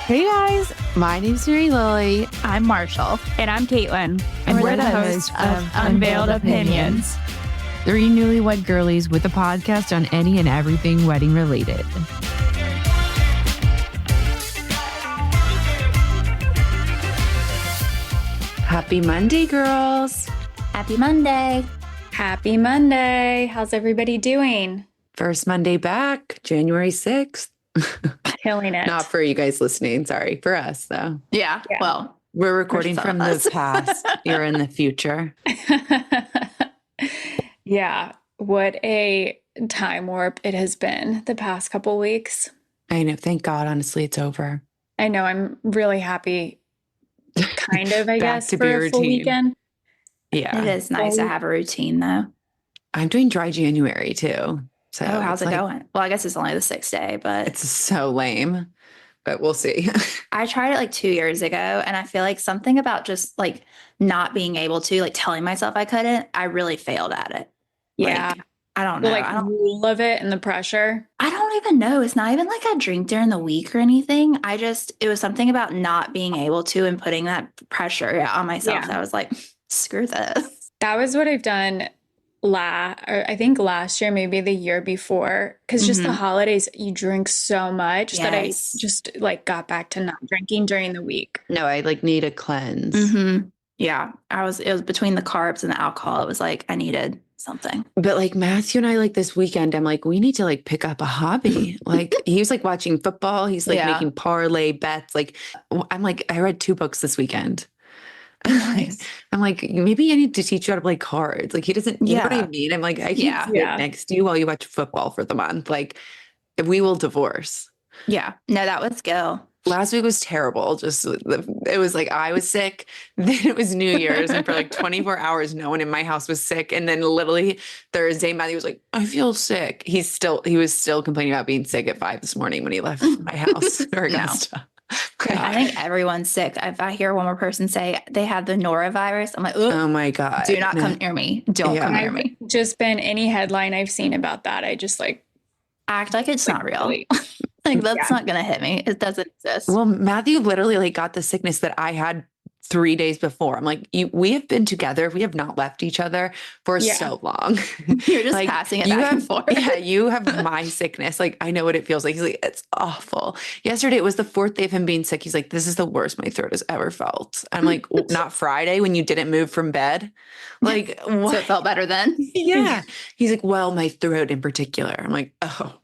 Hey guys, my name's Mary Lily. I'm Marshall. And I'm Caitlin. And we're the hosts of Unveiled Opinions. Three newlywed girlies with a podcast on any and everything wedding related. Happy Monday, girls. Happy Monday. Happy Monday. How's everybody doing? First Monday back, January 6th. Killing it. Not for you guys listening. Sorry. For us, though. Yeah. Well, we're recording from the past. You're in the future. Yeah. What a time warp it has been the past couple weeks. I know. Thank God. Honestly, it's over. I know. I'm really happy, kind of, I guess, to for be a full routine. weekend. Yeah. it is nice to have a routine, though. I'm doing dry January, too. So how's it going? Well, I guess it's only the 6th day, but it's so lame, but we'll see. I tried it like 2 years ago, and I feel like something about just like not being able to, like telling myself I couldn't, I really failed at it. Yeah. Like, I don't know. Like rule of it and the pressure. I don't even know. It's not even like I drink during the week or anything. It was something about not being able to and putting that pressure on myself. Yeah. That I was like, screw this. That was what I've done I think last year, maybe the year before, because just the holidays, you drink so much that I just like got back to not drinking during the week. No, I like need a cleanse. Yeah. It was between the carbs and the alcohol. It was like, I needed something. But like Matthew and I, like this weekend, I'm like, we need to like pick up a hobby. Like he was like watching football. He's like making parlay bets. Like I'm like, I read 2 books this weekend. Nice. I'm like, maybe I need to teach you how to play cards. Like he doesn't, you know what I mean? I'm like, I can't sit next to you while you watch football for the month. Like we will divorce. Yeah. No, that was Gil. Last week was terrible. It was like I was sick. Then it was New Year's. And for like 24 hours, no one in my house was sick. And then literally Thursday, Matthew was like, I feel sick. He was still complaining about being sick at 5 this morning when he left my house for Augusta. I think everyone's sick. If I hear one more person say they have the norovirus, I'm like, oh my God. Do not come near me. Don't come near me. Just been any headline I've seen about that. I just like act like it's not real. Like that's not going to hit me. It doesn't exist. Well, Matthew literally like got the sickness that I had 3 days before. I'm like, we have been together. We have not left each other for so long. You're just like, passing it back and forth. Yeah, you have my sickness. Like, I know what it feels like. He's like, it's awful. Yesterday, it was the 4th day of him being sick. He's like, this is the worst my throat has ever felt. I'm like, well, not Friday when you didn't move from bed. Like, what? So it felt better then? Yeah. He's like, well, my throat in particular. I'm like, oh.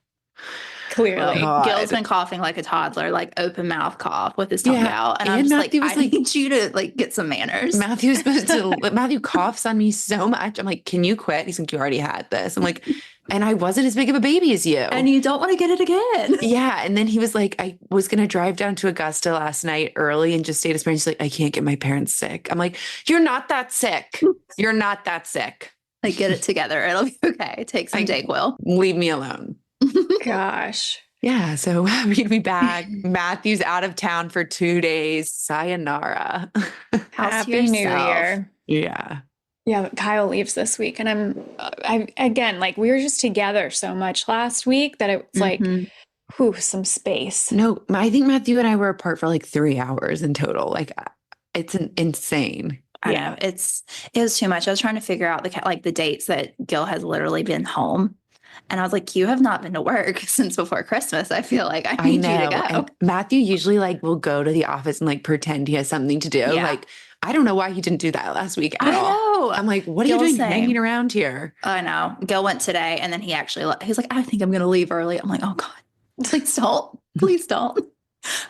Clearly. Gil's been coughing like a toddler, like open mouth cough with his tongue out. And I'm just Matthew like, I need you to like get some manners. Matthew coughs on me so much. I'm like, can you quit? He's like, you already had this. I'm like, and I wasn't as big of a baby as you. And you don't want to get it again. Yeah. And then he was like, I was going to drive down to Augusta last night early and just stay at his parents. He's like, I can't get my parents sick. I'm like, you're not that sick. You're not that sick. Like, get it together. It'll be okay. Take some Dayquil. Leave me alone. Gosh. Yeah. So happy to be back. Matthew's out of town for 2 days. Sayonara. Happy New Year. Yeah. Yeah. Kyle leaves this week. And again, like we were just together so much last week that it was like, some space. No, I think Matthew and I were apart for like 3 hours in total. Like it's insane. I know. It was too much. I was trying to figure out the dates that Gil has literally been home. And I was like, you have not been to work since before Christmas. I feel like I need you to go. And Matthew usually like will go to the office and like pretend he has something to do. Yeah. Like, I don't know why he didn't do that last week at all. Know. I'm like, what are you doing hanging around here? I know. Gil went today and then he's like, I think I'm going to leave early. I'm like, oh God, please don't. Please don't.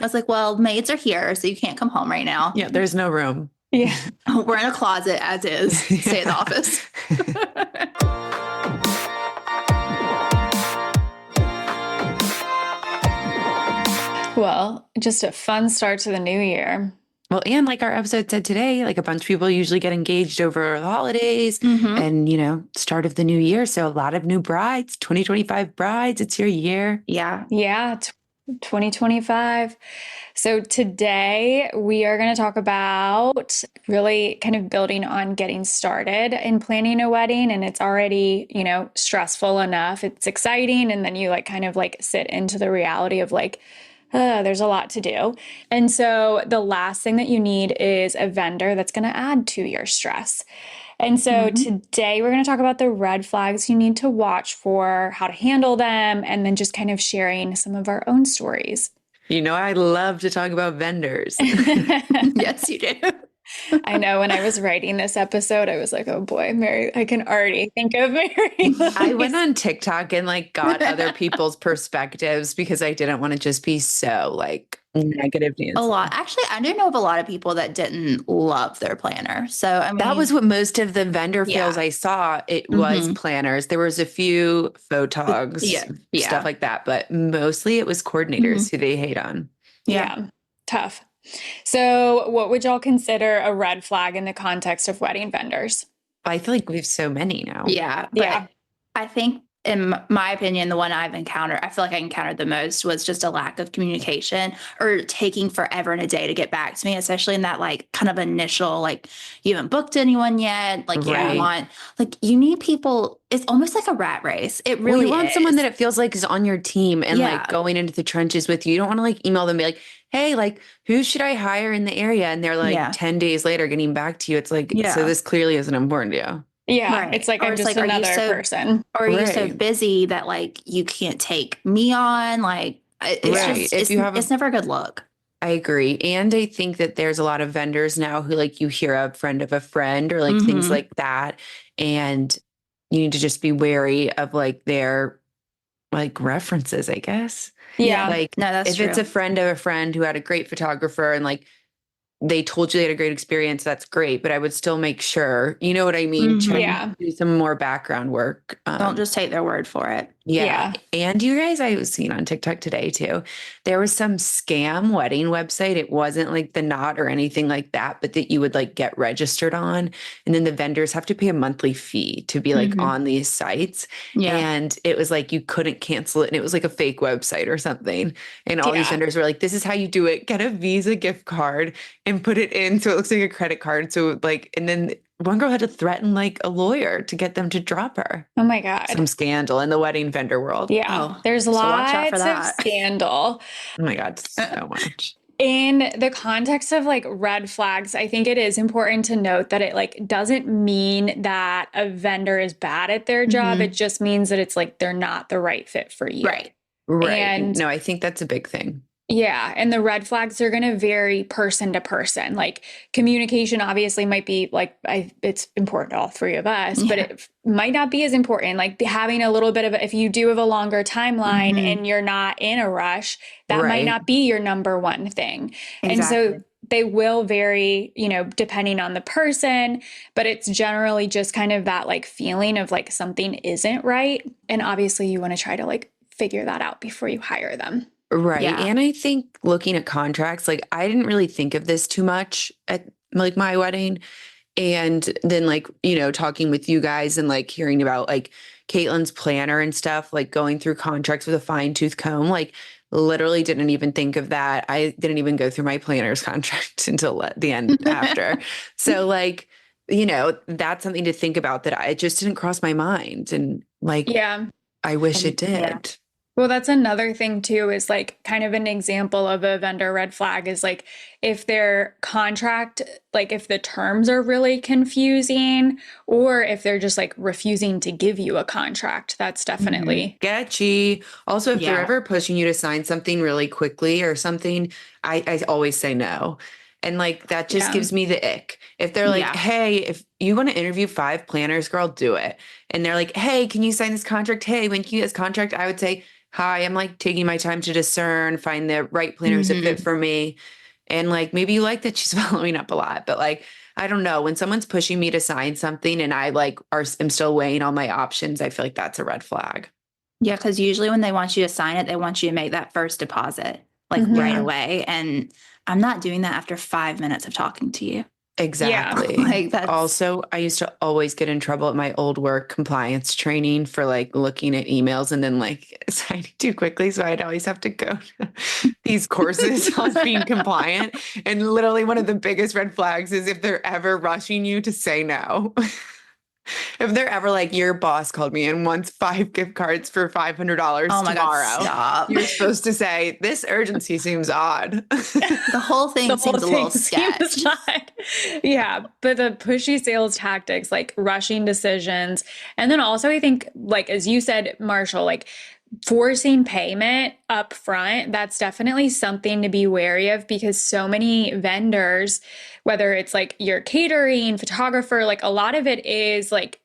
I was like, well, maids are here, so you can't come home right now. Yeah, there's no room. Yeah. We're in a closet as is. Stay at the office. Well, just a fun start to the new year. Well, and like our episode said today, like a bunch of people usually get engaged over the holidays and, start of the new year. So a lot of new brides, 2025 brides, it's your year. Yeah. Yeah. 2025. So today we are going to talk about really kind of building on getting started in planning a wedding. And it's already, stressful enough. It's exciting. And then you kind of sit into the reality of There's a lot to do. And so the last thing that you need is a vendor that's going to add to your stress. And so Mhm. today we're going to talk about the red flags you need to watch for, how to handle them, and then just kind of sharing some of our own stories. You know, I love to talk about vendors. Yes, you do. I know when I was writing this episode, I was like, oh boy, Mary, I can already think of Mary I went Louise. on TikTok and like got other people's perspectives because I didn't want to just be so like negative A Nancy. lot. Actually, I do know of a lot of people that didn't love their planner. So, I That was mean, what most of the vendor fails yeah. I saw. It was Hmm. planners. There was a few photogs, Yeah. stuff Yeah. like that, but mostly it was Hmm. coordinators who they hate on. Yeah. Yeah, tough. So, what would y'all consider a red flag in the context of wedding vendors? I feel like we have so many now. Yeah. Yeah. But I think, in my opinion, the one I've encountered, I feel like I encountered the most was just a lack of communication or taking forever and a day to get back to me, especially in that like kind of initial, like you haven't booked anyone yet. Like you Right. want, like you need people. It's almost like a rat race. It Well, you really want someone is. that it feels like is on your team and like Yeah. going into the trenches with you. You don't want to like email them and be like, hey, like, who should I hire in the area? And they're like Yeah. 10 days later getting back to you. It's like, so Yeah. this clearly isn't important to you. Yeah. It's Right. like Or I'm it's just like, are you another so person. or are you so Right. busy that like you can't take me on? Like it's Yeah. Right. just If you have a, it's never a good look. I agree. And I think that there's a lot of vendors now who like you hear a friend of a friend or like things Hmm. like that. And you need to just be wary of like their like references, I guess. Yeah. Yeah. Like No, that's if it's a true. friend of a friend who had a great photographer and like they told you they had a great experience, that's great. But I would still make sure, you know what I mean? Check, Hmm. Yeah. do some more background work. Don't just take their word for it. Yeah. Yeah. And you guys, I was seeing on TikTok today too, there was some scam wedding website. It wasn't like the knot or anything like that, but that you would like get registered on. And then the vendors have to pay a monthly fee to be like Hmm. on these sites. Yeah. And it was like you couldn't cancel it. And it was like a fake website or something. And all these Yeah. vendors were like, this is how you do it. Get a Visa gift card and put it in so it looks like a credit card. So like, and then one girl had to threaten like a lawyer to get them to drop her. Oh my God. Some scandal in the wedding vendor world. Yeah. Oh, There's so watch out for lots of that. scandal. Oh my God, so much. In the context of like red flags, I think it is important to note that it like doesn't mean that a vendor is bad at their job. Mhm. It just means that it's like they're not the right fit for you. Right. Right. And No, I think that's a big thing. yeah, and the red flags are going to vary person to person. Like communication obviously might be like it's important to all three of us, but Yeah. it might not be as important. Like having a little bit of if you do have a longer timeline Mhm. and you're not in a rush, that might Right. not be your number one thing. And so Exactly. they will vary, you know, depending on the person, but it's generally just kind of that like feeling of like something isn't right. And obviously you want to try to like figure that out before you hire them. Right. Yeah. And I think looking at contracts, like I didn't really think of this too much at like my wedding. And then like, you know, talking with you guys and like hearing about like Caitlin's planner and stuff, like going through contracts with a fine tooth comb, like literally didn't even think of that. I didn't even go through my planner's contract until the end after. So like, you know, that's something to think about that it just didn't cross my mind. And like, Yeah. I wish it And yeah. did. Well, that's another thing too, is like kind of an example of a vendor red flag is like if their contract, like if the terms are really confusing or if they're just like refusing to give you a contract, that's definitely, Sketchy. Also, if they're Yeah. ever pushing you to sign something really quickly or something, I always say no. And like that just yeah. gives me the ick. If they're like, Yeah. hey, if you want to interview 5 planners, girl, do it. And they're like, hey, can you sign this contract? Hey, when can you get this contract? I would say, hi, I'm like taking my time to discern, find the right planners that fit Mhm. for me. And like maybe you like that she's following up a lot, but like I don't know. When someone's pushing me to sign something and I like am still weighing all my options, I feel like that's a red flag. Yeah, because usually when they want you to sign it, they want you to make that first deposit like Mhm. right Yeah. away. And I'm not doing that after 5 minutes of talking to you. Exactly. Like that's Also, I used to always get in trouble at my old work compliance training for like looking at emails and then like signing too quickly. So I'd always have to go to these courses on being compliant. And literally one of the biggest red flags is if they're ever rushing you to say no. If they're ever like, your boss called me and wants 5 gift cards for $500 Oh my God, tomorrow, stop. you're supposed to say, this urgency seems odd. The whole thing The whole seems a thing little sketch. seems not. Yeah, but the pushy sales tactics, like rushing decisions, and then also I think, like as you said, Marshall, like forcing payment up front, that's definitely something to be wary of because so many vendors, whether it's like your catering, photographer, like a lot of it is like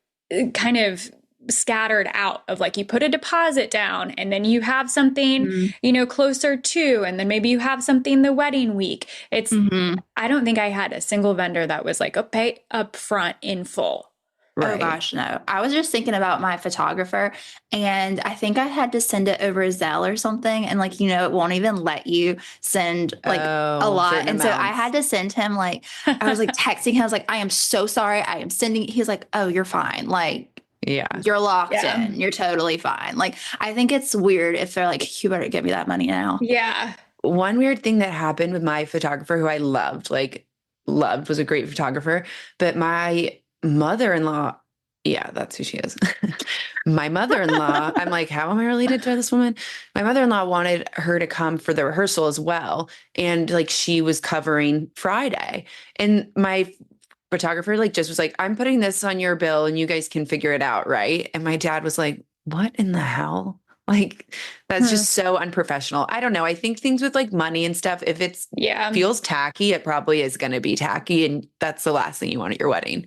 kind of scattered out of like you put a deposit down and then you have something, you know, closer to, and then maybe you have something the wedding week. It's, Mm-hmm. I don't think I had a single vendor that was like a pay up front in full. Oh Right. gosh, no. I was just thinking about my photographer and I think I had to send it over Zelle or something. And like, it won't even let you send like a lot. Certain And so I amounts. had to send him like, I was like texting him. I was like, I am so sorry. I am sending. He's like, oh, you're fine. Like, Yeah. you're locked Yeah. in. You're totally fine. Like, I think it's weird if they're like, you better give me that money now. Yeah. One weird thing that happened with my photographer who I loved, was a great photographer, but my mother-in-law, yeah, that's who she is. My mother-in-law, I'm like, how am I related to this woman? My mother-in-law wanted her to come for the rehearsal as well. And like she was covering Friday. And my photographer like just was like, I'm putting this on your bill and you guys can figure it out, right? And my dad was like, what in the hell? Like, that's just so unprofessional. I don't know. I think things with like money and stuff, if it's Yeah. feels tacky, it probably is going to be tacky. And that's the last thing you want at your wedding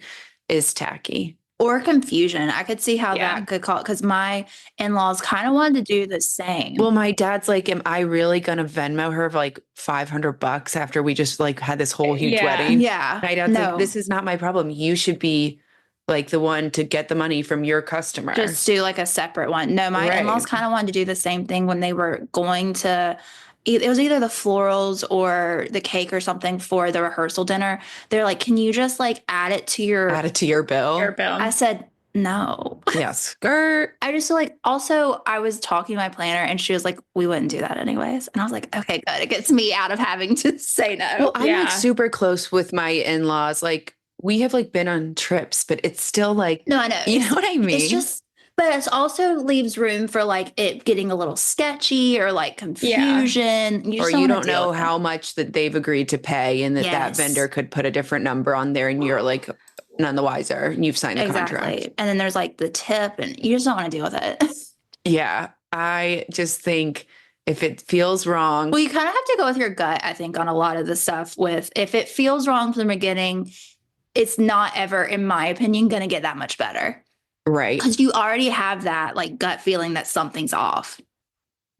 is tacky. Or confusion. I could see how Yeah. that could call because my in-laws kind of wanted to do the same. Well, my dad's like, am I really going to Venmo her for like $500 after we just like had this whole huge Yeah. wedding? Yeah. My dad's No. like, this is not my problem. You should be like the one to get the money from your customer. Just do like a separate one. No, my Right. in-laws kind of wanted to do the same thing when they were going to it was either the florals or the cake or something for the rehearsal dinner. They're like, can you just like add it to your Add it to your bill. Your bill. I said, no. Yeah, skirt. I just feel like also I was talking to my planner and she was like, we wouldn't do that anyways. And I was like, okay, good. It gets me out of having to say no. Well, I'm Yeah. like super close with my in-laws. Like we have like been on trips, but it's still like, No, I know. you know what I mean? It's just, but it also leaves room for like it getting a little sketchy or like confusion. You or just you wanna don't deal know with it. how much that they've agreed to pay and that Yes. vendor could put a different number on there and you're like none the wiser and you've signed a contract. Exactly. And then there's like the tip and you just don't want to deal with it. Yeah. I just think if it feels wrong, Well, you kind of have to go with your gut, I think, on a lot of the stuff with if it feels wrong from the beginning, it's not ever, in my opinion, going to get that much better. right. Because you already have that like gut feeling that something's off.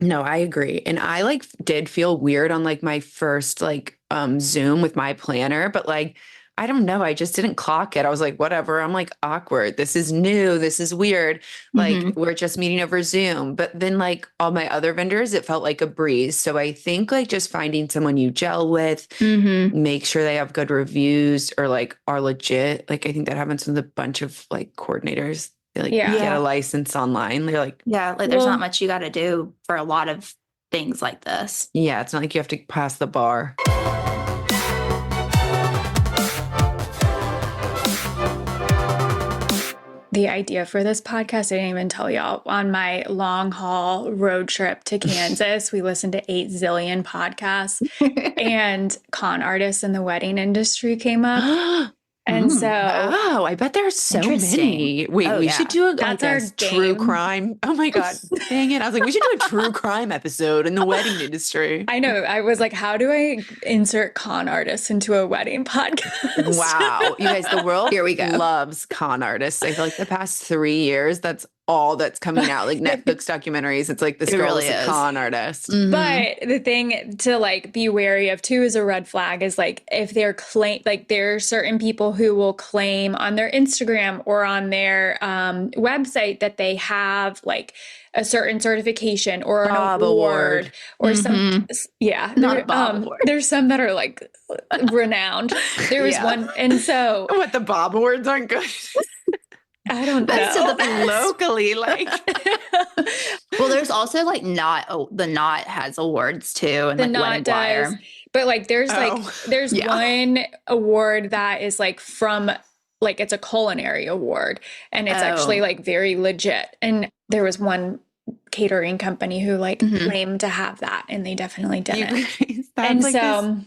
No, I agree. And I like did feel weird on like my first like Zoom with my planner, but like I don't know, I just didn't clock it. I was like, whatever. I'm like awkward. This is new. This is weird. Like Mhm. we're just meeting over Zoom. But then like all my other vendors, it felt like a breeze. So I think like just finding someone you gel with, Mm-hmm. make sure they have good reviews or like are legit. Like I think that happens with a bunch of like coordinators. They like Yeah. get a license online. They're like, Yeah, like there's Well- not much you got to do for a lot of things like this. yeah, it's not like you have to pass the bar. The idea for this podcast, I didn't even tell y'all. On my long haul road trip to Kansas, we listened to 8 zillion podcasts and con artists in the wedding industry came up. And so Oh, I bet there's so Interesting. many. Wait, Oh, we yeah. should do That's like our a true game. crime. Oh my God. Dang it. I was like, we should do a true crime episode in the wedding industry. I know, I was like, how do I insert con artists into a wedding podcast? Wow. You guys, the world Here we go. loves con artists. I feel like the past 3 years, that's all that's coming out. Like Netflix documentaries. It's like this It girl really is a is. con artist. Mhm. But the thing to like be wary of too is a red flag is like if they're like there are certain people who will claim on their Instagram or on their website that they have like a certain certification or an Bob award or some yeah. Not there- a Bob award. There's some that are like renowned. There was Yeah. one, and so What, the Bob Awards aren't good? I don't That's to know. the best. Locally, like. Well, there's also like the Knot has awards too, and The like Knot Wedding does, Wire. but like there's Oh, there's yeah. one award that is like from like it's a culinary award and it's actually Oh. like very legit. And there was one catering company who like Mhm. claimed to have that and they definitely You didn't. guys, And that's like this. so,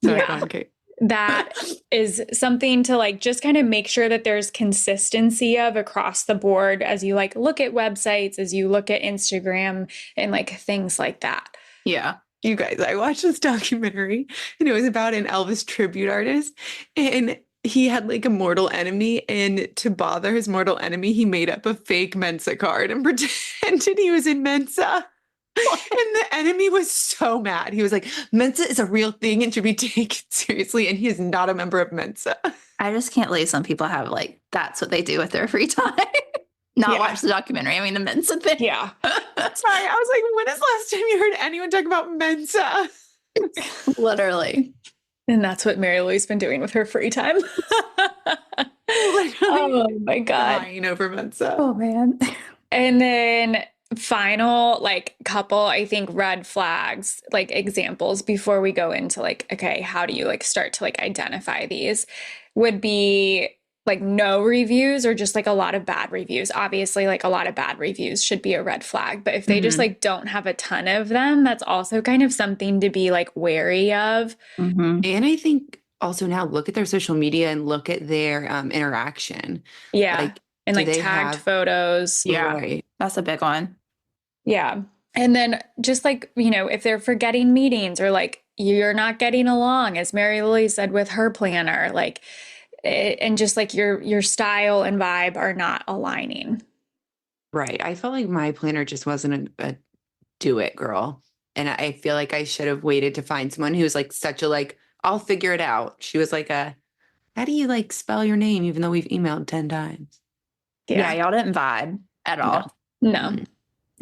Sorry, go yeah, on, Kate. that is something to like just kind of make sure that there's consistency of across the board as you like look at websites, as you look at Instagram and like things like that. Yeah. You guys, I watched this documentary and it was about an Elvis tribute artist and he had like a mortal enemy and to bother his mortal enemy, he made up a fake Mensa card and pretended he was in Mensa. And the enemy was so mad. He was like, Mensa is a real thing and should be taken seriously. And he is not a member of Mensa. I just can't believe some people have like that's what they do with their free time. Not Yeah. watch the documentary. I mean, the Mensa thing. Yeah. Sorry, I was like, when is the last time you heard anyone talk about Mensa? Literally. And that's what Mary Lou's been doing with her free time. Literally Oh my God. dying over Mensa. Oh man. And then final like couple, I think red flags, like examples before we go into like, okay, how do you like start to like identify these would be like no reviews or just like a lot of bad reviews. Obviously, like a lot of bad reviews should be a red flag, but if they just Mhm. like don't have a ton of them, that's also kind of something to be like wary of. Mhm. And I think also now look at their social media and look at their interaction. Yeah. Like, And do like they tagged have photos. Yeah. right? That's a big one. Yeah. And then just like, you know, if they're forgetting meetings or like you're not getting along, as Mary Lily said with her planner, like, and just like your style and vibe are not aligning. Right. I felt like my planner just wasn't a do it girl. And I feel like I should have waited to find someone who's like such a like, I'll figure it out. She was like how do you like spell your name even though we've emailed 10 times? Yeah, y'all didn't vibe at all. No. Mm.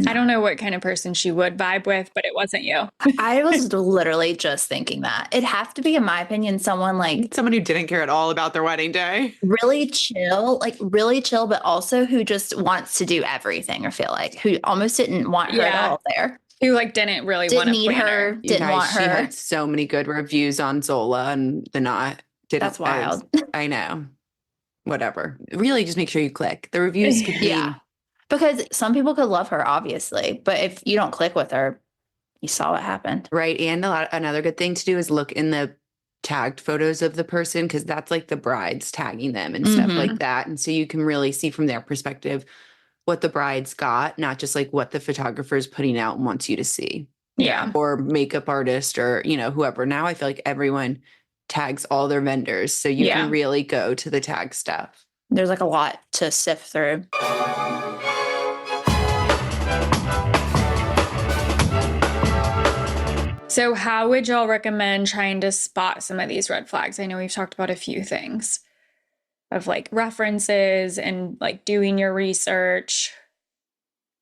I don't know what kind of person she would vibe with, but it wasn't you. I was literally just thinking that. It'd have to be, in my opinion, someone like Someone who didn't care at all about their wedding day. really chill, but also who just wants to do everything or feel like who almost didn't want her at Yeah. all there. Who like didn't really Didn't want a need her, planner. You didn't guys, want she her. had so many good reviews on Zola and the not didn't. That's wild. I know. Whatever. Really just make sure you click. The reviews could be Yeah. Because some people could love her, obviously, but if you don't click with her, you saw what happened. right. And another good thing to do is look in the tagged photos of the person because that's like the brides tagging them and stuff Mhm. like that. And so you can really see from their perspective what the bride's got, not just like what the photographer is putting out and wants you to see. Yeah. Or makeup artist or, you know, whoever. Now I feel like everyone tags all their vendors. So you Yeah. can really go to the tag stuff. There's like a lot to sift through. So how would y'all recommend trying to spot some of these red flags? I know we've talked about a few things of like references and like doing your research.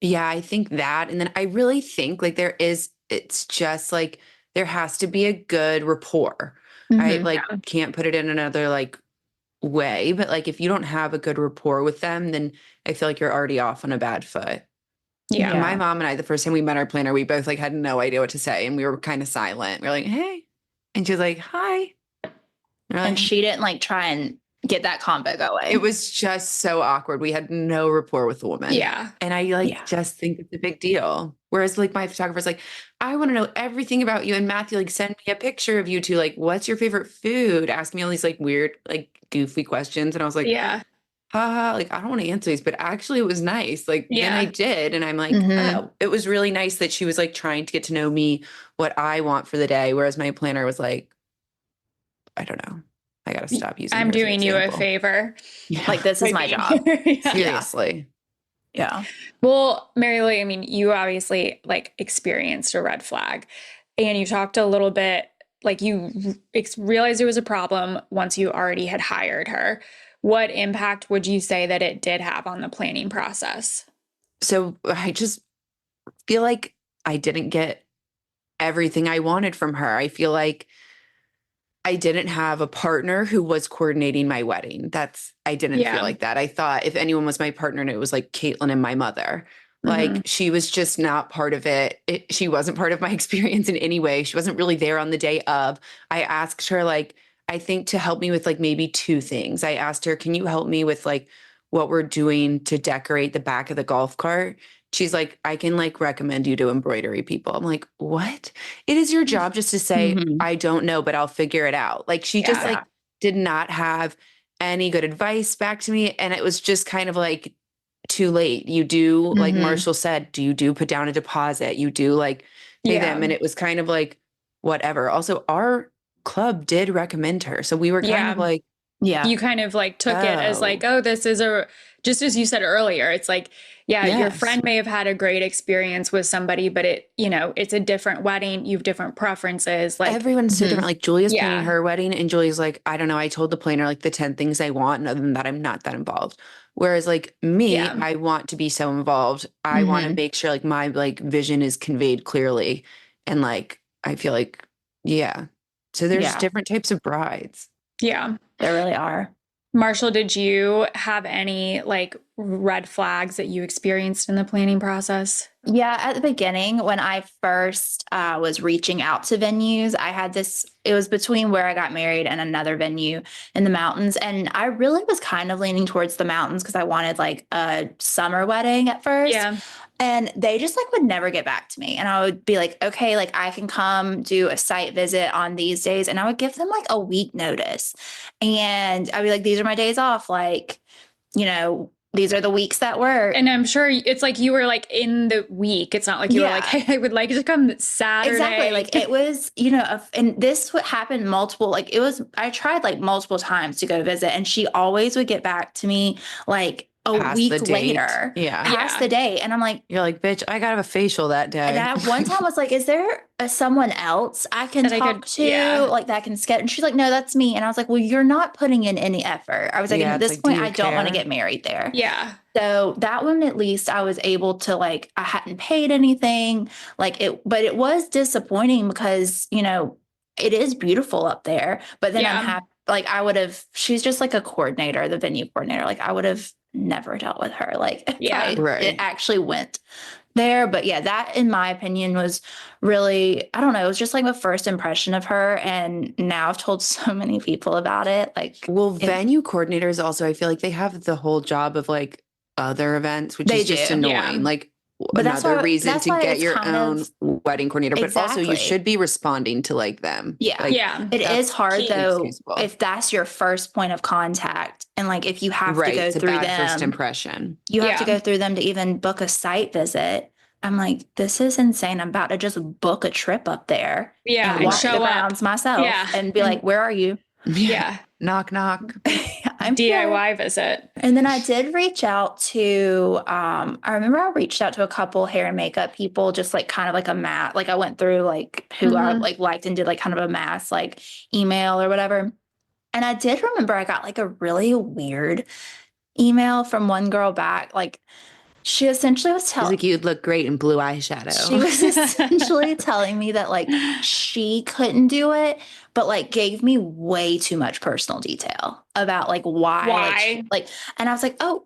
Yeah, I think that. And then I really think like it's just like there has to be a good rapport. I Mhm. like can't put it in another like way, but like if you don't have a good rapport with them, then I feel like you're already off on a bad foot. Yeah. Yeah. My mom and I, the first time we met our planner, we both like had no idea what to say and we were kind of silent. We are like, hey. And she was like, hi. And we're And like, she didn't like try and get that combo going. it was just so awkward. We had no rapport with the woman. Yeah. And I like Yeah. just think it's a big deal. Whereas like my photographer's like, I want to know everything about you. And Matthew, like send me a picture of you two. Like, what's your favorite food? Ask me all these like weird, like goofy questions. And I was like, Yeah. haha, like I don't want to answer these, but actually it was nice. Like then I Yeah. did. And I'm like, Mhm. oh, it was really nice that she was like trying to get to know me, what I want for the day. Whereas my planner was like, I don't know. I gotta stop using I'm her as an doing you a example. favor. Yeah. Like this is my Maybe. job. Yeah. Seriously. Yeah. Well, Mary Lee, I mean, you obviously like experienced a red flag and you talked a little bit like you realized there was a problem once you already had hired her. What impact would you say that it did have on the planning process? So I just feel like I didn't get everything I wanted from her. I feel like I didn't have a partner who was coordinating my wedding. I didn't Yeah. feel like that. I thought if anyone was my partner, and it was like Caitlin and my mother. Like Mhm. she was just not part of it. She wasn't part of my experience in any way. She wasn't really there on the day of. I asked her like, I think to help me with like maybe two things. I asked her, can you help me with like what we're doing to decorate the back of the golf cart? She's like, I can like recommend you to embroidery people. I'm like, what? It is your job just to say, Mhm. I don't know, but I'll figure it out. Like she just Yeah. like did not have any good advice back to me. And it was just kind of like too late. You do, like Mhm. Marshall said, do you do put down a deposit? You do like pay them. Yeah. And it was kind of like, whatever. Also, our club did recommend her. So we were kind of Yeah. like, Yeah. You kind of like took it as like, oh, oh, this is a, just as you said earlier, it's like, yeah, your yes. friend may have had a great experience with somebody, but it, you know, it's a different wedding. You have different preferences. Like, Everyone's so different. Mhm. Like Julia's planning yeah, her wedding, and Julia's like, I don't know. I told the planner like the 10 things I want, and other than that, I'm not that involved. Whereas like me, yeah, I want to be so involved. I want to Mhm. make sure like my like vision is conveyed clearly. And like I feel like, yeah. So there's Yeah, different types of brides. yeah. there really are. Marshall, did you have any like red flags that you experienced in the planning process? Yeah, at the beginning, when I first was reaching out to venues, I had this, it was between where I got married and another venue in the mountains. And I really was kind of leaning towards the mountains because I wanted like a summer wedding at first. Yeah. And they just like would never get back to me. And I would be like, okay, like I can come do a site visit on these days. And I would give them like a week notice. And I'd be like, these are my days off. Like, these are the weeks that work. And I'm sure it's like you were like in the week. It's not like you were like, Yeah. hey, I would like to come Exactly. Saturday. Like it was, and this would happen multiple, like it was, I tried like multiple times to go visit and she always would get back to me like a Past the week date. later, Yeah. past Yeah. the date. And I'm like, You're like, bitch, I got to have a facial that and day. I one time was like, is there someone else I can That I talk could, to, yeah. like that can sketch? And she's like, no, that's me. And I was like, well, you're not putting in any effort. I was like, and Yeah. at It's this like, do point, you I don't want to care? get married there. Yeah. So that one, at least I was able to like, I hadn't paid anything like it, but it was disappointing because, it is beautiful up there, but then I'm Yeah. happy. Like I would have, she's just like a coordinator, the venue coordinator. Like I would have never dealt with her. Like if Yeah. it Right. actually went there. But yeah, that in my opinion was really, I don't know, it was just like a first impression of her. And now I've told so many people about it. Like Well, it, venue coordinators also, I feel like they have the whole job of like other events, which they is just do. annoying. Yeah. Like But another reason that's to why get it's your kind own of wedding coordinator, but also you exactly. should be responding to like them. Yeah. Like Yeah. It is that's hard though inexcusable. if that's your first point of contact and like if you have to Right. go It's a through bad first them, impression. you have to Yeah. go through them to even book a site visit. I'm like, this is insane. I'm about to just book a trip up there Yeah. and And walk the show up. grounds myself Yeah. and be like, And where are you? Yeah. yeah. Knock, knock. I'm here. DIY visit. And then I did reach out to, I remember I reached out to a couple hair and makeup people, just like kind of like a mass, like I went through like who I Mhm. like liked and did like kind of a mass like email or whatever. And I did remember I got like a really weird email from one girl back. Like she essentially was He's telling, like, you'd look great in blue she eyeshadow. was essentially telling me that like she couldn't do it, but like gave me way too much personal detail about like why, Why? and I was like, oh,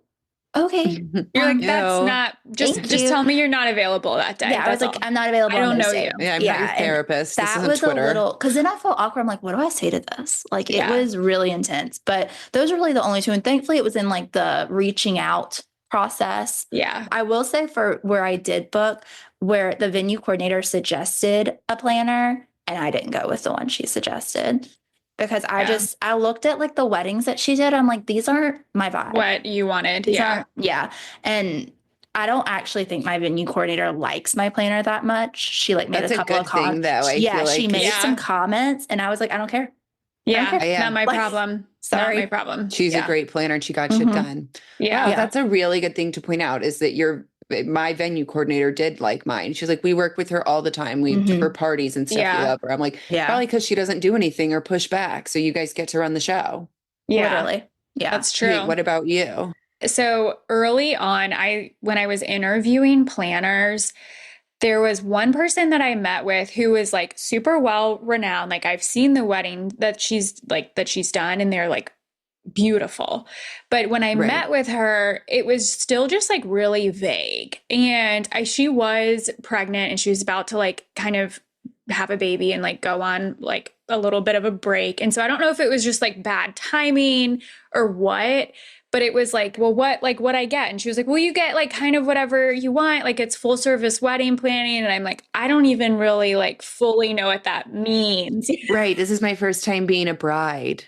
okay. You're like, that's Ew. not just Thank just you. tell me you're not available that day. Yeah, I was That's like, all. I'm not available I on don't those know days. you. Yeah, I'm not your and therapist. This that isn't was a Twitter. little because then I felt awkward. I'm like, what do I say to this? Like, it Yeah. was really intense. But those are really the only two. And thankfully, it was in like the reaching out process. Yeah. I will say for where I did book, where the venue coordinator suggested a planner, and I didn't go with the one she suggested because Yeah. I looked at like the weddings that she did. I'm like, these aren't my vibe. What you wanted. These Yeah. aren't, yeah. And I don't actually think my venue coordinator likes my planner that much. She like made That's a a couple of good thing, comments. though. I Yeah, feel she like made Yeah. some comments, and I was like, I don't care. Yeah. care. Yeah. Not my Like, problem. sorry. Not my problem. she's a Yeah. great planner and she got shit Mhm. done. Yeah. Wow, Yeah. that's a really good thing to point out is that my venue coordinator did like mine. She's like, we work with her all the time. We Mhm. for parties and stuff. Yeah. We love her. I'm like, Yeah. probably because she doesn't do anything or push back. So you guys get to run the show. Yeah. Literally. Yeah. That's Kate, true. what about you? So early on, when I was interviewing planners, there was one person that I met with who was like super well renowned. Like I've seen the wedding that she's done and they're like beautiful. But when I Right. met with her, it was still just like really vague. And she was pregnant and she was about to like kind of have a baby and like go on like a little bit of a break. And so I don't know if it was just like bad timing or what, but it was like, well, what I get? And she was like, well, you get like kind of whatever you want. Like it's full service wedding planning. And I'm like, I don't even really like fully know what that means. Right. This is my first time being a bride.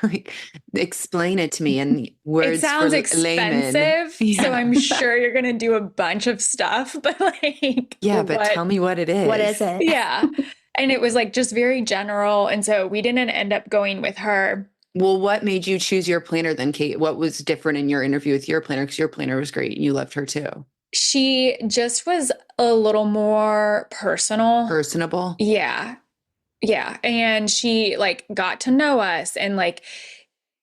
Like, explain it to me in It words for sounds layman. expensive, so Yeah. I'm sure you're gonna do a bunch of stuff, but like, Yeah, but tell me what it is. What is it? yeah. And it was like just very general. And so we didn't end up going with her. Well, what made you choose your planner then, Kate? What was different in your interview with your planner? Because your planner was great. You loved her too. She just was a little more personal. Personable. Yeah. Yeah. And she like got to know us and like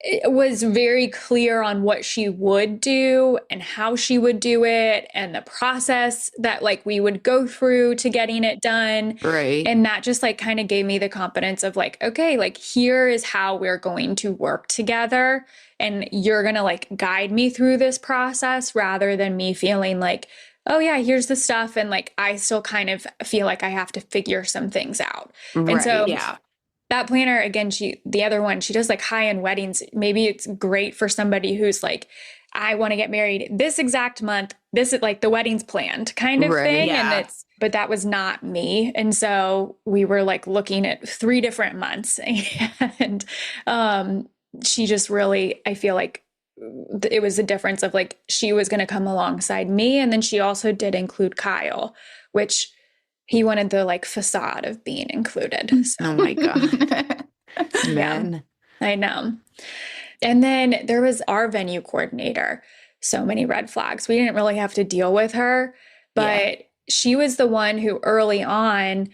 it was very clear on what she would do and how she would do it and the process that like we would go through to getting it done. Right. And that just like kind of gave me the confidence of like, okay, like here is how we're going to work together. And you're going to like guide me through this process rather than me feeling like, oh yeah, here's the stuff. And like, I still kind of feel like I have to figure some things out. Right. And so Yeah. that planner, again, the other one, she does like high-end weddings. Maybe it's great for somebody who's like, I want to get married this exact month. This is like the wedding's planned kind of Right. thing. Yeah. But that was not me. And so we were like looking at 3 different months and, she just really, I feel like it was a difference of like, she was going to come alongside me. And then she also did include Kyle, which he wanted the like facade of being included. So, Oh my God. Man. I know. And then there was our venue coordinator. So many red flags. We didn't really have to deal with her, but she was the one who early on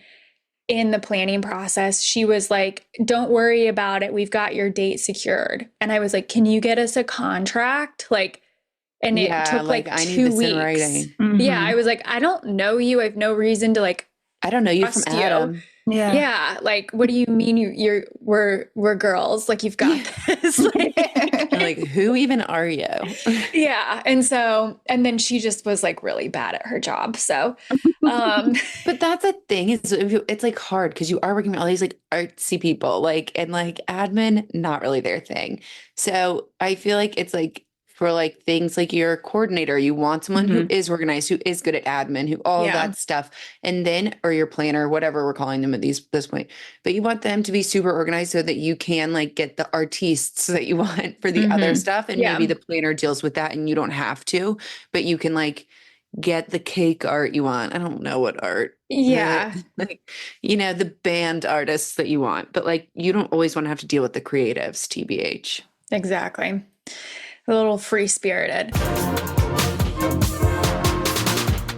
in the planning process, she was like, don't worry about it. We've got your date secured. And I was like, can you get us a contract? Like, and it took like I need 2 this weeks. in writing. Yeah. I was like, I don't know you. I have no reason to like, I don't know you from trust you. Adam. Yeah. yeah. Like, what do you mean we're girls? Like you've got this. I'm like, who even are you? Yeah. And so, and then she just was like really bad at her job. So, But that's the thing is it's like hard because you are working with all these like artsy people, like, and like admin, not really their thing. So I feel like it's like for like things like your coordinator, you want someone who is organized, who is good at admin, who all Yeah. that stuff. And then, or your planner, whatever we're calling them at this point, but you want them to be super organized so that you can like get the artistes that you want for the other stuff. And Yeah. maybe the planner deals with that and you don't have to, but you can like get the cake art you want. I don't know what art. yeah. Like, you know, the band artists that you want, but like you don't always want to have to deal with the creatives, TBH. Exactly. A little free spirited.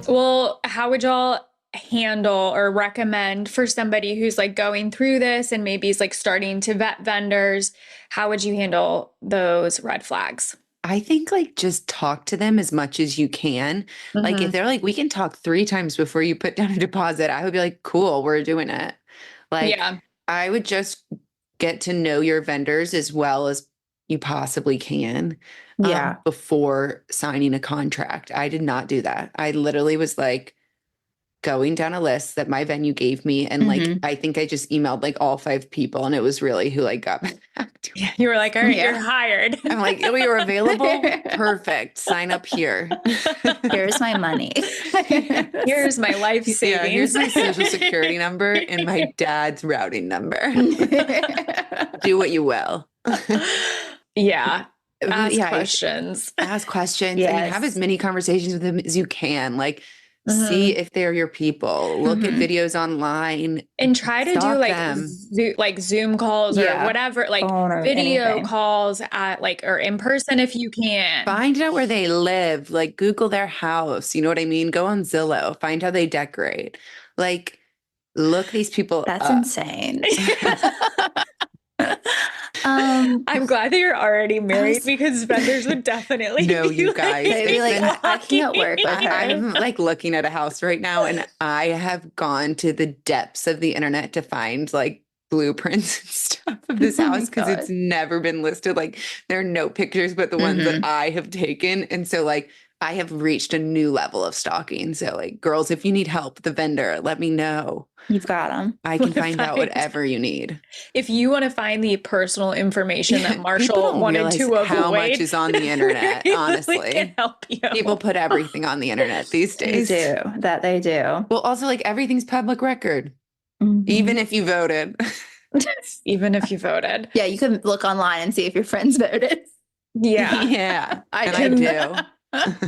Well, how would y'all handle or recommend for somebody who's like going through this and maybe is like starting to vet vendors? How would you handle those red flags? I think like just talk to them as much as you can. Like if they're like, we can talk 3 times before you put down a deposit, I would be like, cool, we're doing it. Like Yeah. I would just get to know your vendors as well as you possibly can before signing a contract. I did not do that. I literally was like going down a list that my venue gave me. And like, I think I just emailed like all 5 people and it was really who like got back to me. Yeah. You were like, all right, you're hired. I'm like, oh, you're available? Perfect. Sign up here. Here's my money. Here's my life savings. Yeah, here's my social security number and my dad's routing number. Do what you will. Yeah. Ask Yeah, questions. Ask questions. I mean, have as many conversations with them as you can. Like, see if they're your people. Look at videos online. And try to do Stalk like them. like Zoom calls or whatever, like Phone or video anything. calls at like or in person if you can. Find out where they live. Like, Google their house. You know what I mean? Go on Zillow. Find how they decorate. Like, look these people That's up. insane. I'm glad that you're already married because vendors would definitely No, be you like, guys. They'd be like, I can't work with her. I'm like looking at a house right now and I have gone to the depths of the internet to find like blueprints and stuff of this Oh my house because God. it's never been listed. Like there are no pictures but the ones that I have taken. And so like I have reached a new level of stalking. So like, girls, if you need help, the vendor, let me know. You've got them. I can find out whatever you need. If you want to find the personal information that People Marshall don't wanted realize to how much avoid, is on the internet, Mary Lily honestly. can help you. People put everything on the internet these They days. do. That they do. Well, also like everything's public record, Mhm. even if you voted. Even if you voted. Yeah, you can look online and see if your friends voted. Yeah. Yeah, I and do. I do.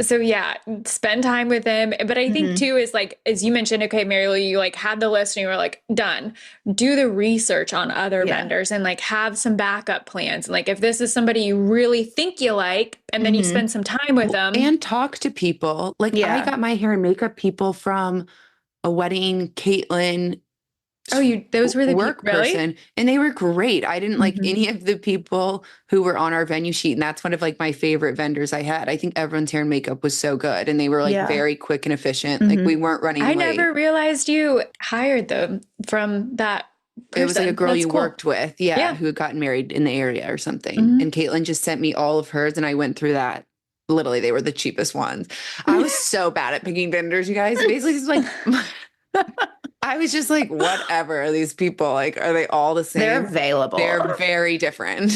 So yeah, spend time with him. But I think Mhm. too is like, as you mentioned, okay, Mary Lou, you like had the list and you were like, done. Do the research on other Yeah. vendors and like have some backup plans. And like if this is somebody you really think you like, and then you Mhm. spend some time with them. And talk to people. Like I Yeah. got my hair and makeup people from a wedding, Caitlin, Oh, those were the work really? person, and they were great. I didn't like Mhm. any of the people who were on our venue sheet, and that's one of like my favorite vendors I had. I think everyone's hair and makeup was so good, and they were like Yeah. very quick and efficient. Like Mhm. we weren't running I late. never realized you hired them from that person. It was like a girl That's you cool. worked with, Yeah. who had gotten married in the area or something. Mhm. And Caitlin just sent me all of hers, and I went through that. Literally, they were the cheapest ones. I was so bad at picking vendors, you guys. Basically, it's like I was just like, whatever are these people? Like, are they all the same? They're available. They're very different.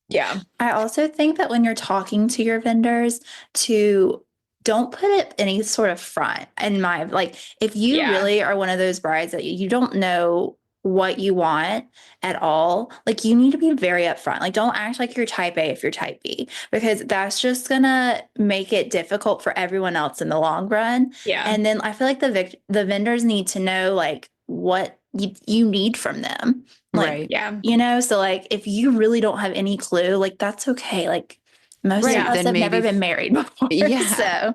Yeah. I also think that when you're talking to your vendors, to don't put it any sort of front in my like if you Yeah. really are one of those brides that you don't know what you want at all, like you need to be very upfront. Like don't act like you're type A if you're type B, because that's just gonna make it difficult for everyone else in the long run. Yeah. And then I feel like the vendors need to know like what you need from them. Like, Right. Yeah. you know, so like if you really don't have any clue, like that's okay. Like most Right, of us then have never maybe been married before. Yeah. So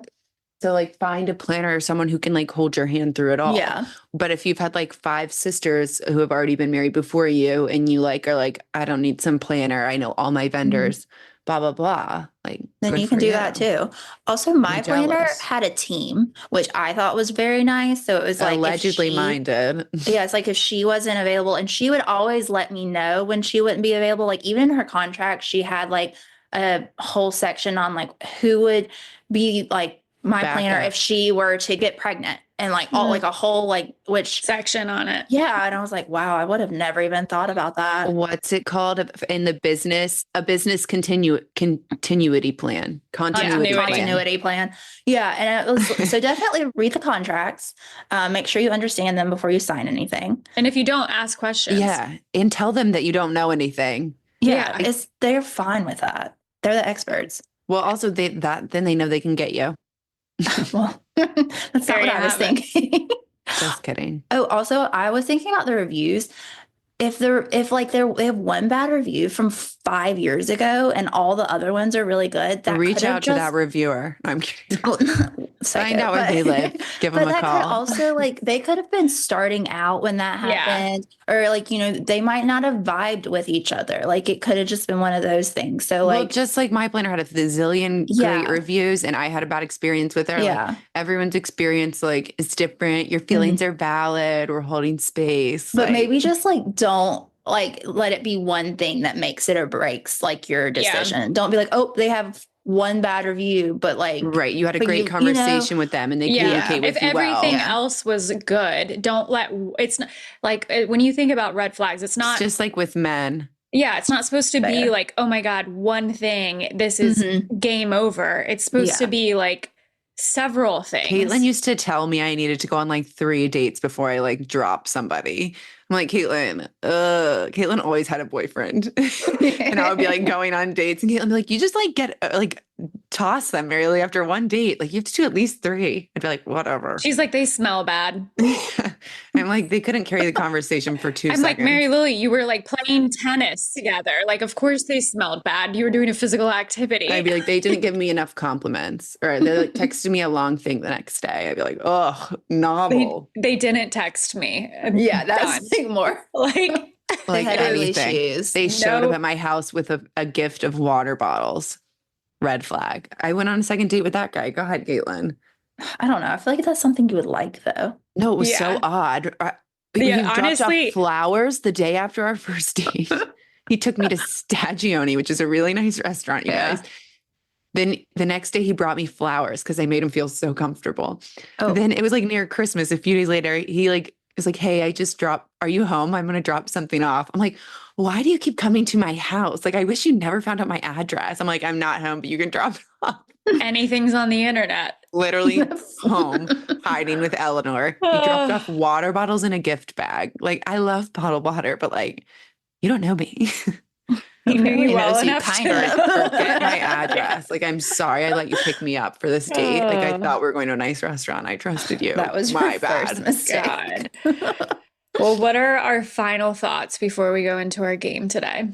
So like find a planner or someone who can like hold your hand through it all. yeah. But if you've had like 5 sisters who have already been married before you and you like are like, I don't need some planner. I know all my vendors, blah, blah, blah. Like Then good you can for do that too. Also, my I'm planner jealous. had a team, which I thought was very nice. So it was like if Allegedly she- minded. Yeah, it's like if she wasn't available, and she would always let me know when she wouldn't be available. Like even in her contract, she had like a whole section on like who would be like my planner Backup. if she were to get pregnant, and like all like a whole like which Section on it. yeah, and I was like, wow, I would have never even thought about that. What's it called in the business? A business continuity plan. Continuity plan. Continuity plan. Yeah, and it was so definitely read the contracts. Make sure you understand them before you sign anything. And if you don't ask questions. Yeah. And tell them that you don't know anything. Yeah, Yeah. they're fine with that. They're the experts. Well, also then they know they can get you. Well, that's not There what you I was have it. thinking. Just kidding. Oh, also, I was thinking about the reviews. If they have one bad review from 5 years ago and all the other ones are really good, that Reach could have out to that reviewer. I'm kidding. Find out where they live. Give them but a that call. could also like they could have been starting out when that Yeah. happened, or like they might not have vibed with each other. Like it could have just been one of those things. So Well, like just like my planner had a zillion Yeah. great reviews and I had a bad experience with her. Yeah. Like everyone's experience like is different. Your feelings are valid. We're holding space. but like, maybe just like don't like let it be one thing that makes it or breaks like your decision. Don't be like, oh, they have one bad review, but like right. You had a but great conversation with them and they Yeah. communicate If with you well. everything Yeah. else was good, don't let it's not like when you think about red flags, it's not It's just like with men. yeah, it's not supposed to be Fair. like, oh my God, one thing, this is Mhm. game over. It's supposed Yeah. to be like several things. Caitlin used to tell me I needed to go on like 3 dates before I like dropped somebody. I'm like, Caitlin always had a boyfriend. And I would be like going on dates and Caitlin would be like, you just like get like toss them merely after one date. Like you have to do at least 3. I'd be like, whatever. She's like, they smell bad. I'm like, they couldn't carry the conversation for 2 I'm seconds. like, Mary Lily, you were like playing tennis together. Like, of course they smelled bad. You were doing a physical activity. I'd be like, they didn't give me enough compliments. Or they like texted me a long thing the next day. I'd be like, oh, novel. They didn't text me. Yeah, Done. that's like more Like, Like had early anything. shoes. They showed No. up at my house with a gift of water bottles. Red flag. I went on a second date with that guy. Go ahead, Caitlin. I don't know. I feel like that's something you would like though. No, it was Yeah. so odd. Yeah, He dropped honestly- off flowers the day after our first date. He took me to Stagioni, which is a really nice restaurant, you Yeah. guys. Then the next day he brought me flowers because I made him feel so comfortable. Oh, Then it was like near Christmas, a few days later, he like was like, "Hey, I just dropped, are you home? I'm gonna drop something off." I'm like, "Why do you keep coming to my house? Like, I wish you never found out my address." I'm like, "I'm not home, but you can drop it off." Anything's on the internet. Literally home, hiding with Eleanor. He dropped off water bottles in a gift bag. Like, I love bottled water, but like, you don't know me. He knew apparently you well knows you enough kind to of. Forget my address. Like, I'm sorry I let you pick me up for this date. Like, I thought we were going to a nice restaurant. I trusted you. That was my your first bad. mistake. God. Well, what are our final thoughts before we go into our game today?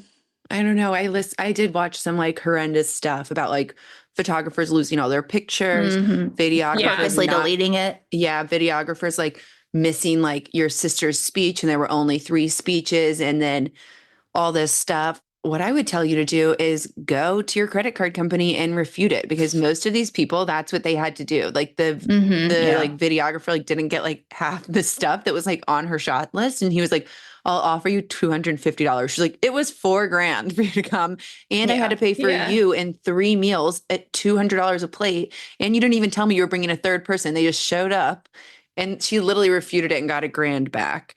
I don't know. I did watch some like horrendous stuff about like photographers losing all their pictures, Mhm. videographers Purposely not, deleting it. yeah, videographers like missing like your sister's speech and there were only 3 speeches and then all this stuff. What I would tell you to do is go to your credit card company and refute it because most of these people, that's what they had to do. Like the Yeah. like videographer like didn't get like half the stuff that was like on her shot list. And he was like, "I'll offer you $250." She's like, "It was $4,000 for you to come. And I had to pay for Yeah. you and 3 meals at $200 a plate. And you didn't even tell me you were bringing a third person. They just showed up." And she literally refuted it and got $1,000 back.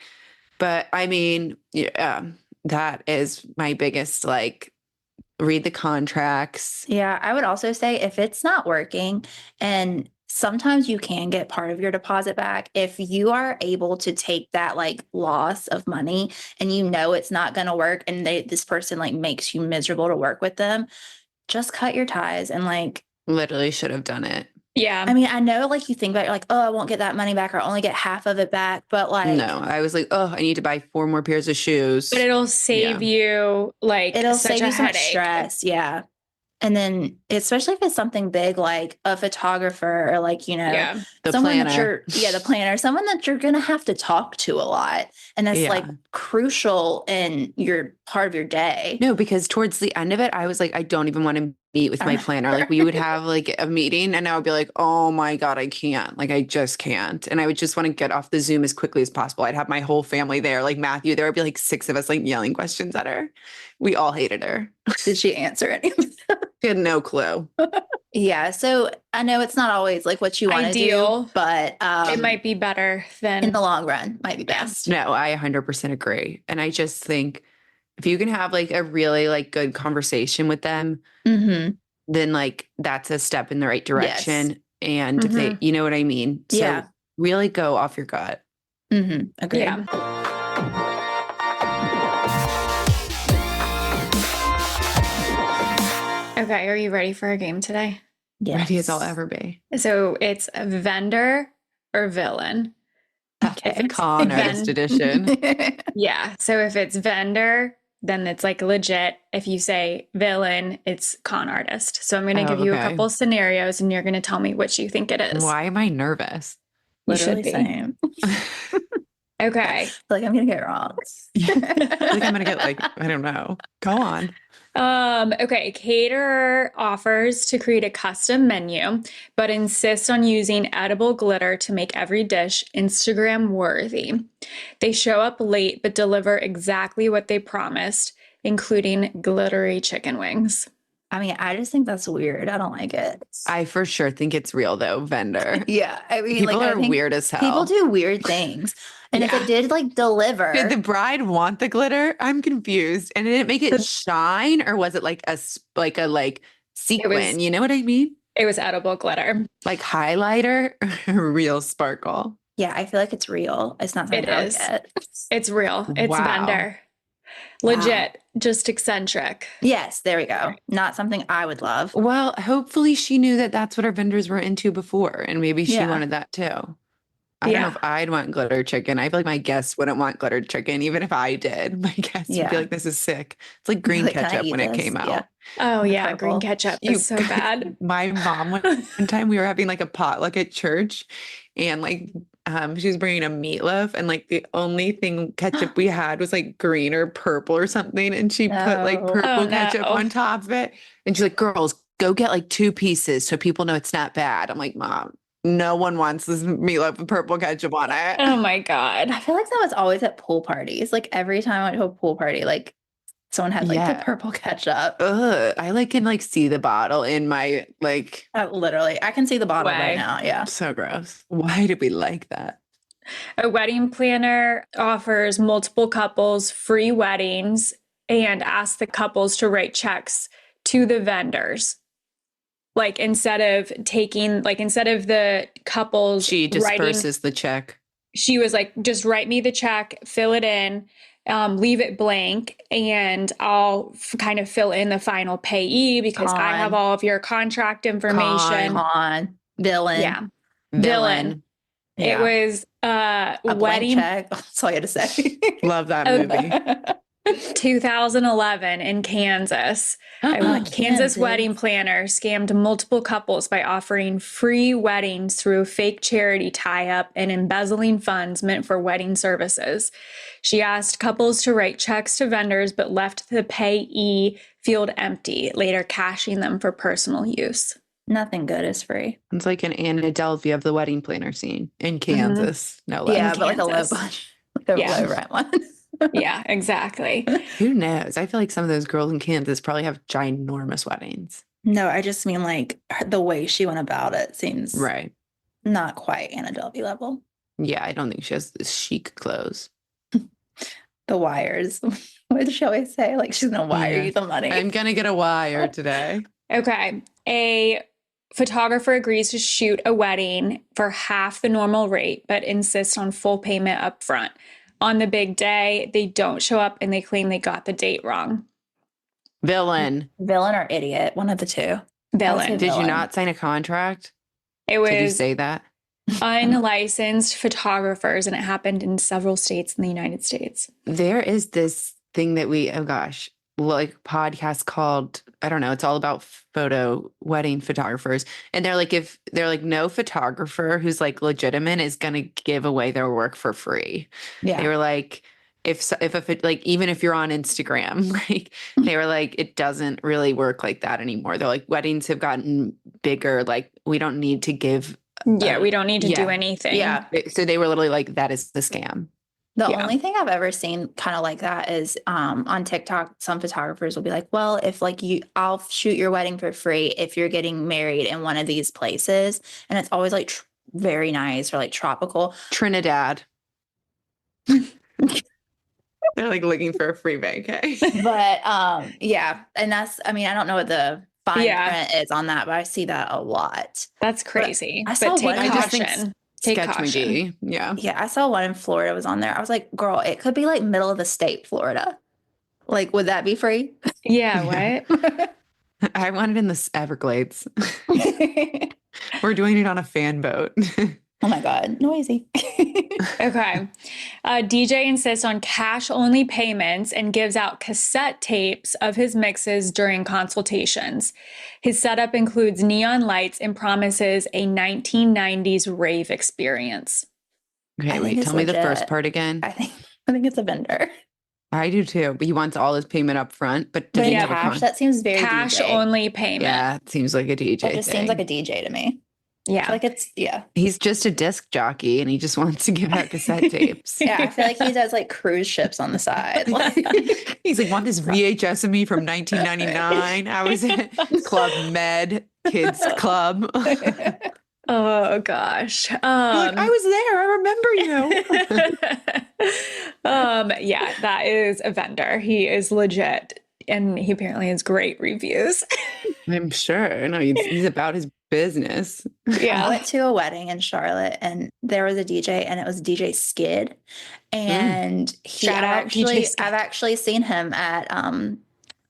But I mean, yeah, that is my biggest like read the contracts. Yeah, I would also say if it's not working, and sometimes you can get part of your deposit back, if you are able to take that like loss of money and you know it's not going to work and this person like makes you miserable to work with them, just cut your ties and like Literally should have done it. Yeah. I mean, I know like you think about it, like, oh, I won't get that money back or only get half of it back, but like No, I was like, oh, I need to buy 4 more pairs of shoes. But it'll save you like it'll such save a you some headache. stress. Yeah. And then especially if it's something big like a photographer or like, Yeah. The someone that planner. the planner, someone that you're gonna have to talk to a lot. And that's Yeah. like crucial in your part of your day. No, because towards the end of it, I was like, I don't even want to meet with my planner. Like we would have like a meeting and I would be like, oh my God, I can't. Like I just can't. And I would just want to get off the Zoom as quickly as possible. I'd have my whole family there, like Matthew, there would be like 6 of us like yelling questions at her. We all hated her. Did she answer any of them? She had no clue. Yeah. So I know it's not always like what you want to Ideal. do, but It might be better than in the long run might be best. No, I 100% agree. And I just think if you can have like a really like good conversation with them, Mm-hmm. then like that's a step in the right direction. And if they, Mhm. you know what I mean? So Yeah. really go off your gut. Mm-hmm. Agreed. Yeah. Okay, are you ready for a game today? Yes. Ready as I'll ever be. So it's a vendor or villain. Okay. Con artist edition. Yeah. So if it's vendor, then it's like legit. If you say villain, it's con artist. So I'm going to give you a okay. couple scenarios and you're going to tell me which you think it is. Why am I nervous? You Literally should be. same. Okay. Like I'm gonna get it wrong. Like I'm gonna get like, I don't know. Go on. Okay. Caterer offers to create a custom menu, but insists on using edible glitter to make every dish Instagram worthy. They show up late, but deliver exactly what they promised, including glittery chicken wings. I mean, I just think that's weird. I don't like it. I for sure think it's real though, vendor. Yeah, I mean, People like, I are think weird as hell. people do weird things, and if Yeah. it did like deliver, Did the bride want the glitter? I'm confused. And did it make it shine, or was it like a sequin? You know what I mean? It was edible glitter. Like highlighter, or real sparkle. yeah, I feel like it's real. It's not something It I would is. get. It's real. It's Wow. vendor. Wow. Legit. Just eccentric. Yes, there we go. Not something I would love. Well, hopefully she knew that that's what our vendors were into before, and maybe she Yeah. wanted that too. I don't know Yeah. if I'd want glitter chicken. I feel like my guests wouldn't want glitter chicken, even if I did. My guests would Yeah. be like, "This is sick." It's like green Like, "Can I ketchup eat when it this?" came out. Yeah. Oh, The yeah. purple. Green ketchup You is so guys- bad. My mom one time we were having like a potluck at church, and like she was bringing a meatloaf, and like the only thing ketchup we had was like green or purple or something, and she put like No. purple Oh, ketchup no. on top of it, and she's like, "Girls, go get like 2 pieces so people know it's not bad." I'm like, "Mom, no one wants this meatloaf with purple ketchup on it." Oh my God. I feel like that was always at pool parties. Like every time I went to a pool party, like Someone had like the Yeah. purple ketchup. Ugh, I like can like see the bottle in my like Literally, I can see the bottle right Way. now. Yeah. so gross. Why did we like that? A wedding planner offers multiple couples free weddings and asks the couples to write checks to the vendors. Like instead of the couples She writing, disperses the check. she was like, just write me the check, fill it in, leave it blank, and I'll kind of fill in the final payee because I have all of your contract information. Con, villain. Yeah. Villain. It was a blank wedding check. That's all you had to say. Love that movie. 2011 in Kansas. A Kansas wedding planner scammed multiple couples by offering free weddings through a fake charity tie-up and embezzling funds meant for wedding services. She asked couples to write checks to vendors but left the payee field empty, later cashing them for personal use. Nothing good is free. It's like an Anna Delvey of the wedding planner scene in Kansas. No less. Yeah, but like a low Kansas. budget, like a Yeah. low rent one. Yeah, exactly. Who knows? I feel like some of those girls in Kansas probably have ginormous weddings. No, I just mean like the way she went about it seems Right. not quite Anna Delvey level. Yeah, I don't think she has the chic clothes. The wires. What did she always say? Like she's gonna wire Yeah. you the money. I'm gonna get a wire today. Okay. A photographer agrees to shoot a wedding for half the normal rate, but insists on full payment up front. On the big day, they don't show up and they claim they got the date wrong. Villain. Villain or idiot, one of the two. Villain. Did you Villain. not sign a contract? It Did you was say that? unlicensed photographers, and it happened in several states in the United States. There is this thing that oh gosh, like podcast called, I don't know, it's all about wedding photographers. And they're like, if they're like, no photographer who's like legitimate is going to give away their work for free. Yeah. They were like, like, even if you're on Instagram, like they were like, it doesn't really work like that anymore. They're like, weddings have gotten bigger. Like we don't need to give. Yeah, we don't need to yeah. do anything. Yeah. So they were literally like, that is the scam. The Yeah. only thing I've ever seen kind of like that is on TikTok, some photographers will be like, well, if like I'll shoot your wedding for free if you're getting married in one of these places. And it's always like very nice or like tropical. Trinidad. They're like looking for a free vacay. But yeah. And that's, I mean, I don't know what the fine Yeah. print is on that, but I see that a lot. That's crazy. I saw But take one- I just think caution. Take Sketch caution. McGee. Yeah. Yeah. I saw one in Florida was on there. I was like, girl, it could be like middle of the state, Florida. Like, would that be free? Yeah, what? I want it in the Everglades. We're doing it on a fan boat. Oh my God, noisy. Okay. DJ insists on cash only payments and gives out cassette tapes of his mixes during consultations. His setup includes neon lights and promises a 1990s rave experience. Okay, think wait, it's tell me the first legit. part again. I think it's a vendor. I do too, but he wants all his payment up front. But does But he in have a cash, that seems very Cash DJ. only payment. Yeah, it seems like a DJ. That just seems like a DJ to me. I Yeah. feel like it's, yeah. He's just a disc jockey and he just wants to give out cassette tapes. Yeah, I feel like he does like cruise ships on the side. Like, He's like, want this VHS of me from 1999? I was at Club Med Kids Club. Like, Oh gosh. I was there. I remember you. Yeah, that is a vendor. He is legit and he apparently has great reviews. I'm sure. No, he's about his business. I went to a wedding in Charlotte and there was a DJ and it was DJ Skid. And Shout out DJ Skid. I've actually seen him at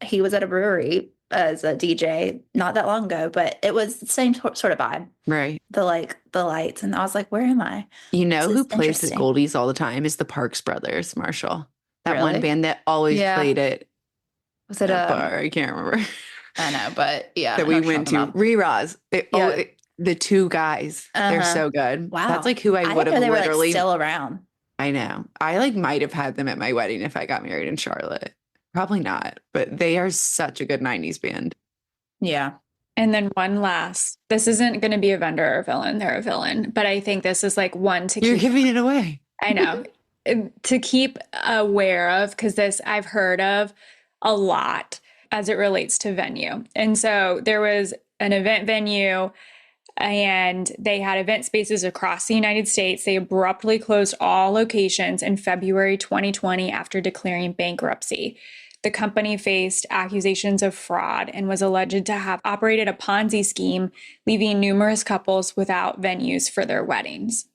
he was at a brewery as a DJ not that long ago, but it was the same sort of vibe. Right. The lights. And I was like, where am I? You know This who is plays at interesting. Goldie's all the time is the Parks Brothers, Marshall. That Really? one band that always Yeah. played it Was it at a a bar. I can't remember. I know, but yeah. That I we know what you're went to. talking about. Re-Raz. Yeah. The two guys. They're Uh-huh. so good. Wow. That's like who I I would didn't know have they were literally. like still around. I know. I like might have had them at my wedding if I got married in Charlotte. Probably not, but they are such a good 90s band. Yeah. And then one last. This isn't going to be a vendor or a villain. They're a villain, but I think this is like one to You're keep. giving it away. I know to keep aware of because this I've heard of. a lot as it relates to venue. And so there was an event venue and they had event spaces across the United States. They abruptly closed all locations in February 2020 after declaring bankruptcy. The company faced accusations of fraud and was alleged to have operated a Ponzi scheme, leaving numerous couples without venues for their weddings.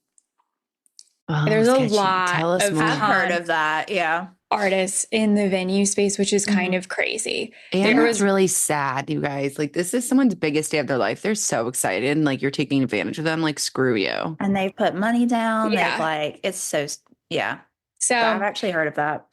Oh, There's a sketchy. lot Tell us of more. I've heard of that. Yeah. artists in the venue space, which is kind of crazy. And There it's was really sad, you guys. Like, this is someone's biggest day of their life. They're so excited, and like you're taking advantage of them. Like, screw you. And they've put money down. Yeah. They've like, it's so, yeah. so I've actually heard of that.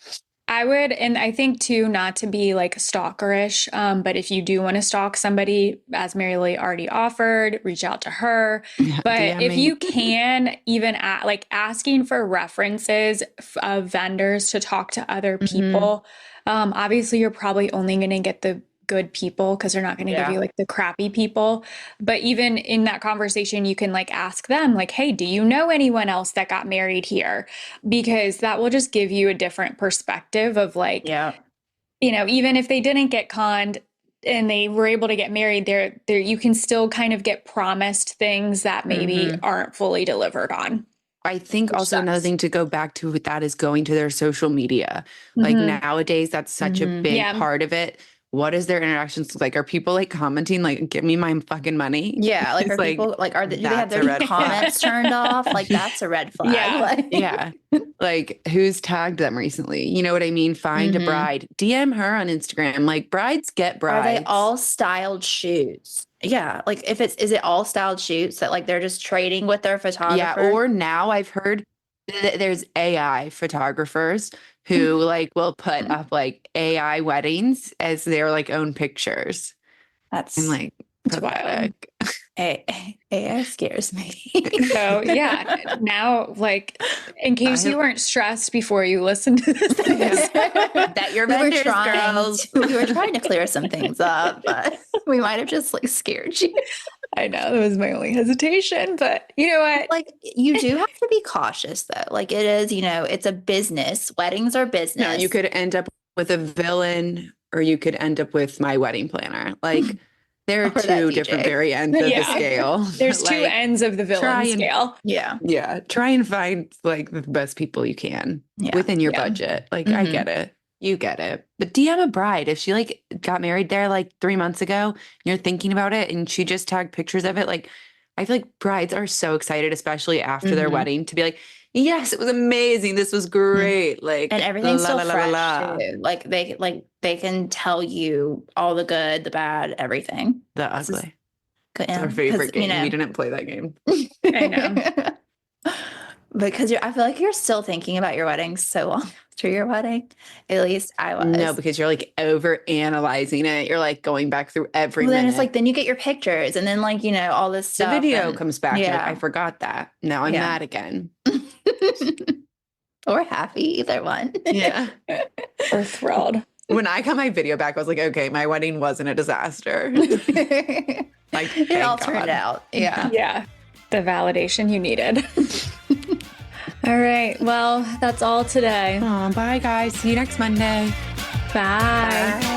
I would, and I think too, not to be like stalkerish, but if you do want to stalk somebody, as Mary Lee already offered, reach out to her. Yeah, But DM if me. you can, even like asking for references of vendors to talk to other people, obviously you're probably only going to get the good people because they're not going to give you like the crappy people. But even in that conversation, you can like ask them like, hey, do you know anyone else that got married here? Because that will just give you a different perspective of like, you know, even if they didn't get conned and they were able to get married, there you can still kind of get promised things that maybe aren't fully delivered on. I think Which also another sucks. thing to go back to with that is going to their social media. Like nowadays, that's such a big Yeah. part of it. What is their interactions look like? Are people like commenting like, give me my fucking money? Yeah. Like, It's are people like, do they have that's a their red flag. comments turned off? Like, that's a red flag. Yeah. Like, Yeah. Like, who's tagged them recently? You know what I mean? Find a bride, DM her on Instagram. Like, brides get brides. Are they all styled shoots? Yeah. Like, is it all styled shoots that like they're just trading with their photographer? Yeah. Or now I've heard that there's AI photographers who like will put up like AI weddings as their like own pictures. That's And like, It's wild. pathetic. AI scares me. So yeah, now like in case you weren't stressed before you listened to this, That your vendors, girls. We were trying to clear some things up, but we might have just like scared you. I know that was my only hesitation, but you know what? Like, you do have to be cautious though. Like, it is, you know, it's a business. Weddings are business. No, you could end up with a villain or you could end up with my wedding planner. Like, there are Or that two DJ. different very ends of the Yeah. scale. There's two Like, ends of the try villain and- scale. Yeah. Yeah. Try and find like the best people you can Yeah. within your Yeah. budget. Like, I get it. You get it. But DM a bride. If she like got married there like 3 months ago, and you're thinking about it and she just tagged pictures of it, like, I feel like brides are so excited, especially after their wedding, to be like, yes, it was amazing. This was great. Like, And everything's la, still la, la, la, la. fresh too. Like they can tell you all the good, the bad, everything. The This is ugly. Good. It's our 'Cause, favorite game. you know, We didn't play that game. I know. because I feel like you're still thinking about your wedding so long after your wedding. At least I was. No, because you're like over analyzing it. You're like going back through every well, then minute. it's like then you get your pictures and then like, you know, all this The stuff. video and- comes back. You're like, Yeah. I forgot that. Now I'm Yeah. mad again. Or happy, either one. Yeah. Or thrilled. When I got my video back, I was like, okay, my wedding wasn't a disaster. Like, It all thank turned God. out. Yeah. Yeah. The validation you needed. All right. Well, that's all today. Oh, bye, guys. See you next Monday. Bye. Bye.